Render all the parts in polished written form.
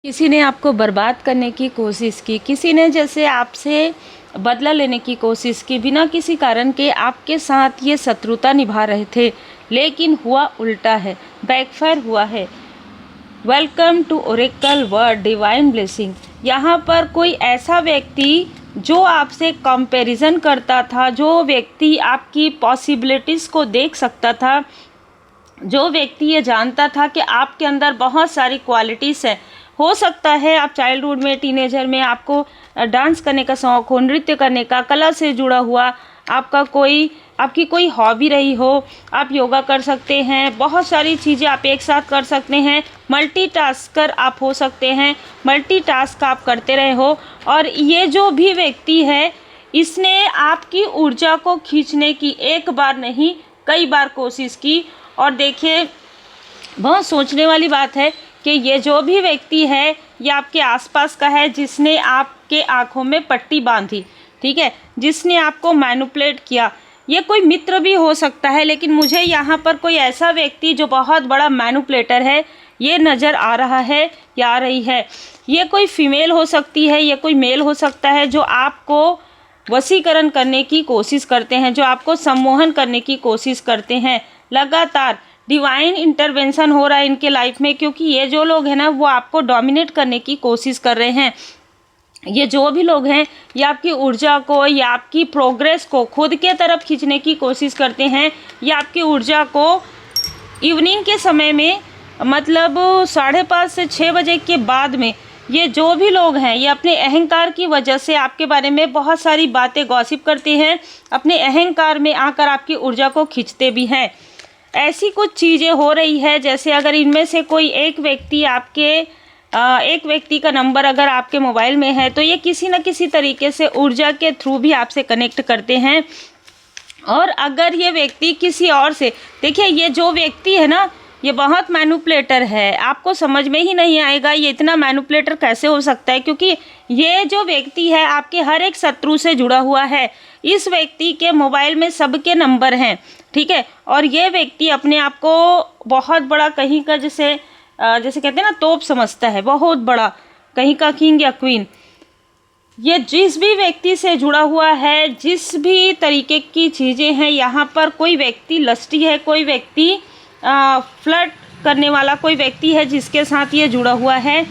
किसी ने आपको बर्बाद करने की कोशिश की, किसी ने जैसे आपसे बदला लेने की कोशिश की, बिना किसी कारण के आपके साथ ये शत्रुता निभा रहे थे, लेकिन हुआ उल्टा है, बैकफायर हुआ है। Welcome to oracle word divine blessing. यहाँ पर कोई ऐसा व्यक्ति जो आपसे कंपैरिजन करता था, जो व्यक्ति आपकी पॉसिबिलिटीज़ को देख सकता था, जो व्यक्ति ये जानता था कि आपके अंदर बहुत सारी क्वालिटीज़ है। हो सकता है आप चाइल्डहुड में, टीनेजर में आपको डांस करने का शौक़ हो, नृत्य करने का, कला से जुड़ा हुआ आपकी कोई हॉबी रही हो, आप योगा कर सकते हैं, बहुत सारी चीज़ें आप एक साथ कर सकते हैं, मल्टीटास्कर आप हो सकते हैं, मल्टीटास्क आप करते रहे हो। और ये जो भी व्यक्ति है, इसने आपकी ऊर्जा को खींचने की एक बार नहीं कई बार कोशिश की। और देखिए, बहुत सोचने वाली बात है कि ये जो भी व्यक्ति है ये आपके आसपास का है, जिसने आपके आँखों में पट्टी बांधी, ठीक है, जिसने आपको मैनिपुलेट किया। ये कोई मित्र भी हो सकता है, लेकिन मुझे यहाँ पर कोई ऐसा व्यक्ति जो बहुत बड़ा मैनिपुलेटर है ये नज़र आ रहा है या आ रही है। ये कोई फीमेल हो सकती है, ये कोई मेल हो सकता है, जो आपको वशीकरण करने की कोशिश करते हैं, जो आपको सम्मोहन करने की कोशिश करते हैं। लगातार डिवाइन इंटरवेंशन हो रहा है इनके लाइफ में, क्योंकि ये जो लोग हैं ना, वो आपको डोमिनेट करने की कोशिश कर रहे हैं। ये जो भी लोग हैं, ये आपकी ऊर्जा को या आपकी प्रोग्रेस को खुद के तरफ खींचने की कोशिश करते हैं, या आपकी ऊर्जा को इवनिंग के समय में, मतलब 5:30 से 6 बजे के बाद में, ये जो भी लोग हैं ये अपने अहंकार की वजह से आपके बारे में बहुत सारी बातें गॉसिप करते हैं, अपने अहंकार में आकर आपकी ऊर्जा को खींचते भी हैं। ऐसी कुछ चीज़ें हो रही है, जैसे अगर इनमें से कोई एक व्यक्ति का नंबर अगर आपके मोबाइल में है, तो ये किसी न किसी तरीके से ऊर्जा के थ्रू भी आपसे कनेक्ट करते हैं। और अगर ये व्यक्ति किसी और से, देखिए, ये जो व्यक्ति है ना, ये बहुत मैनिपुलेटर है। आपको समझ में ही नहीं आएगा ये इतना मैनिपुलेटर कैसे हो सकता है, क्योंकि ये जो व्यक्ति है आपके हर एक शत्रु से जुड़ा हुआ है। इस व्यक्ति के मोबाइल में सबके नंबर हैं, ठीक है, और ये व्यक्ति अपने आप को बहुत बड़ा कहीं का, जैसे कहते हैं ना, तोप समझता है, बहुत बड़ा, कहीं का किंग या क्वीन। ये जिस भी व्यक्ति से जुड़ा हुआ है, जिस भी तरीके की चीज़ें हैं, यहाँ पर कोई व्यक्ति लस्टी है, कोई व्यक्ति फ्लर्ट करने वाला कोई व्यक्ति है जिसके साथ ये जुड़ा हुआ है।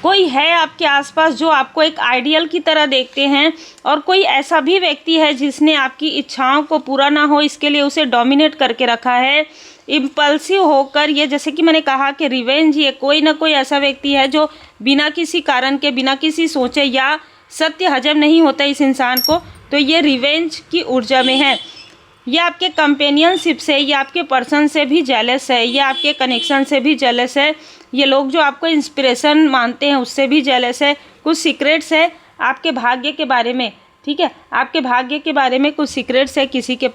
कोई है आपके आसपास जो आपको एक आइडियल की तरह देखते हैं, और कोई ऐसा भी व्यक्ति है जिसने आपकी इच्छाओं को पूरा ना हो इसके लिए उसे डोमिनेट करके रखा है। इम्पल्सिव होकर, ये जैसे कि मैंने कहा कि रिवेंज, ये कोई ना कोई ऐसा व्यक्ति है जो बिना किसी कारण के, बिना किसी सोचे, या सत्य हजम नहीं होता इस इंसान को, तो ये रिवेंज की ऊर्जा में है। ये आपके कंपेनियनशिप से, ये आपके पर्सन से भी जेलस है, ये आपके कनेक्शन से भी जेलस है, ये लोग जो आपको इंस्पिरेशन मानते हैं उससे भी जेलस है। कुछ सीक्रेट्स है आपके भाग्य के बारे में, ठीक है, आपके भाग्य के बारे में कुछ सीक्रेट्स है किसी के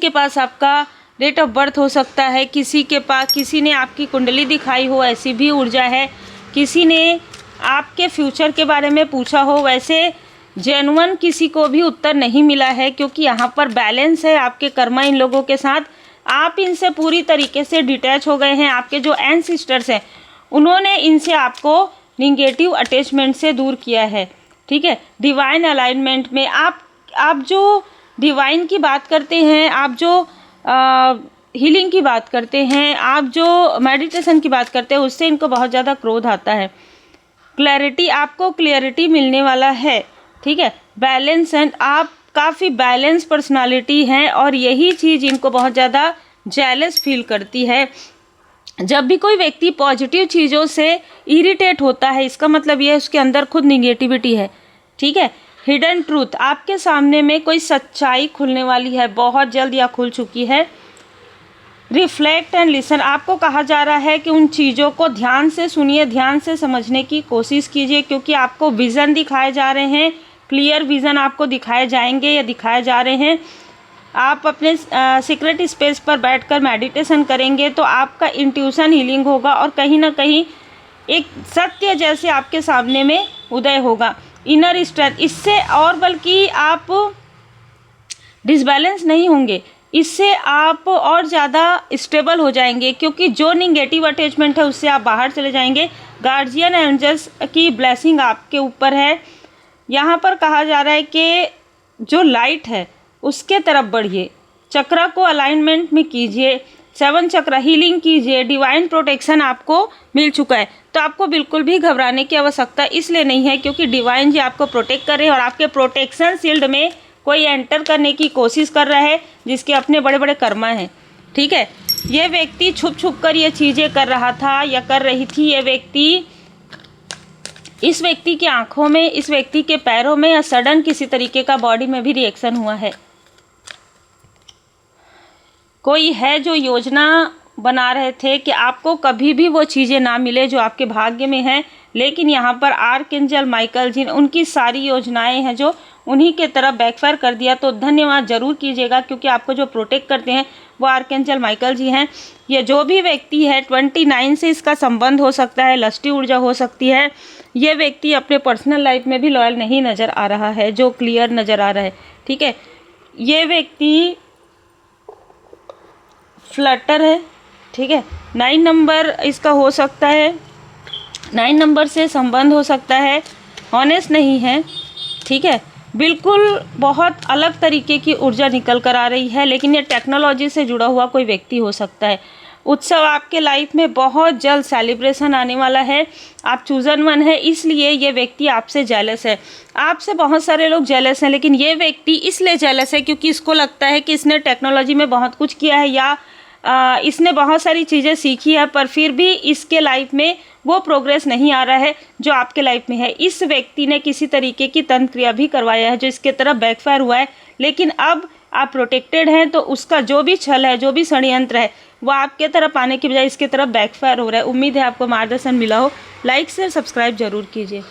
पास आपका डेट ऑफ बर्थ हो सकता है, किसी ने आपकी कुंडली दिखाई हो, ऐसी भी ऊर्जा है, किसी ने आपके फ्यूचर के बारे में पूछा हो। वैसे जेन्युइन किसी को भी उत्तर नहीं मिला है, क्योंकि यहाँ पर बैलेंस है आपके कर्मा इन लोगों के साथ। आप इनसे पूरी तरीके से डिटैच हो गए हैं। आपके जो एंसेस्टर्स हैं उन्होंने इनसे आपको निगेटिव अटैचमेंट से दूर किया है, ठीक है। डिवाइन अलाइनमेंट में आप जो डिवाइन की बात करते हैं, आप जो हीलिंग की बात करते हैं, आप जो मेडिटेशन की बात करते हैं, उससे इनको बहुत ज़्यादा क्रोध आता है। क्लैरिटी, आपको क्लियरिटी मिलने वाला है, ठीक है। बैलेंस, एंड आप काफ़ी बैलेंस पर्सनालिटी हैं, और यही चीज़ इनको बहुत ज़्यादा जेलस फील करती है। जब भी कोई व्यक्ति पॉजिटिव चीज़ों से इरिटेट होता है, इसका मतलब ये है उसके अंदर खुद निगेटिविटी है, ठीक है। हिडन ट्रूथ, आपके सामने में कोई सच्चाई खुलने वाली है, बहुत जल्द या खुल चुकी है। रिफ्लेक्ट एंड लिसन, आपको कहा जा रहा है कि उन चीज़ों को ध्यान से सुनिए, ध्यान से समझने की कोशिश कीजिए, क्योंकि आपको विज़न दिखाए जा रहे हैं, क्लियर विज़न आपको दिखाए जाएंगे या दिखाए जा रहे हैं। आप अपने सीक्रेट स्पेस पर बैठकर मेडिटेशन करेंगे तो आपका इंट्यूशन हीलिंग होगा, और कहीं ना कहीं एक सत्य जैसे आपके सामने में उदय होगा। इनर स्ट्रेंथ, इससे और बल्कि आप डिसबैलेंस नहीं होंगे, इससे आप और ज़्यादा स्टेबल हो जाएंगे, क्योंकि जो निगेटिव अटैचमेंट है उससे आप बाहर चले जाएंगे। गार्जियन एंजल्स की ब्लेसिंग आपके ऊपर है। यहाँ पर कहा जा रहा है कि जो लाइट है उसके तरफ बढ़िए, चक्र को अलाइनमेंट में कीजिए, 7 चक्र हीलिंग कीजिए, डिवाइन प्रोटेक्शन आपको मिल चुका है। तो आपको बिल्कुल भी घबराने की आवश्यकता इसलिए नहीं है, क्योंकि डिवाइन जी आपको प्रोटेक्ट कर रहे हैं और आपके प्रोटेक्शन शील्ड में कोई एंटर करने की कोशिश कर रहा है जिसके अपने बड़े बड़े कर्मा हैं। ठीक है, ये व्यक्ति छुप छुप कर ये चीज़ें कर रहा था या कर रही थी। ये व्यक्ति, इस व्यक्ति की आंखों में, इस व्यक्ति के पैरों में या सडन किसी तरीके का बॉडी में भी रिएक्शन हुआ है। कोई है जो योजना बना रहे थे कि आपको कभी भी वो चीज़ें ना मिले जो आपके भाग्य में हैं, लेकिन यहाँ पर आर्कएंजल माइकल जी, उनकी सारी योजनाएं हैं जो उन्हीं के तरफ बैकफायर कर दिया। तो धन्यवाद ज़रूर कीजिएगा, क्योंकि आपको जो प्रोटेक्ट करते हैं वो आर्कएंजल माइकल जी हैं। ये जो भी व्यक्ति है 29 से इसका संबंध हो सकता है, लस्टी ऊर्जा हो सकती है। ये व्यक्ति अपने पर्सनल लाइफ में भी लॉयल नहीं नज़र आ रहा है, जो क्लियर नज़र आ रहा है। ठीक है, ये व्यक्ति फ्लटर है। ठीक है, 9 नंबर इसका हो सकता है, 9 नंबर से संबंध हो सकता है, ऑनेस्ट नहीं है। ठीक है, बिल्कुल बहुत अलग तरीके की ऊर्जा निकल कर आ रही है, लेकिन ये टेक्नोलॉजी से जुड़ा हुआ कोई व्यक्ति हो सकता है। उत्सव आपके लाइफ में बहुत जल्द सेलिब्रेशन आने वाला है। आप चूजन वन है, इसलिए ये व्यक्ति आपसे जेलस है। आपसे बहुत सारे लोग जेलस हैं, लेकिन ये व्यक्ति इसलिए जेलस है क्योंकि इसको लगता है कि इसने टेक्नोलॉजी में बहुत कुछ किया है या इसने बहुत सारी चीज़ें सीखी है, पर फिर भी इसके लाइफ में वो प्रोग्रेस नहीं आ रहा है जो आपके लाइफ में है। इस व्यक्ति ने किसी तरीके की तंत्र क्रिया भी करवाया है जो इसके तरफ बैकफायर हुआ है, लेकिन अब आप प्रोटेक्टेड हैं। तो उसका जो भी छल है, जो भी षड्यंत्र है, वो आपके तरफ आने की बजाय इसके तरफ बैकफायर हो रहा है। उम्मीद है आपको मार्गदर्शन मिला हो। लाइक शेयर सब्सक्राइब जरूर कीजिए।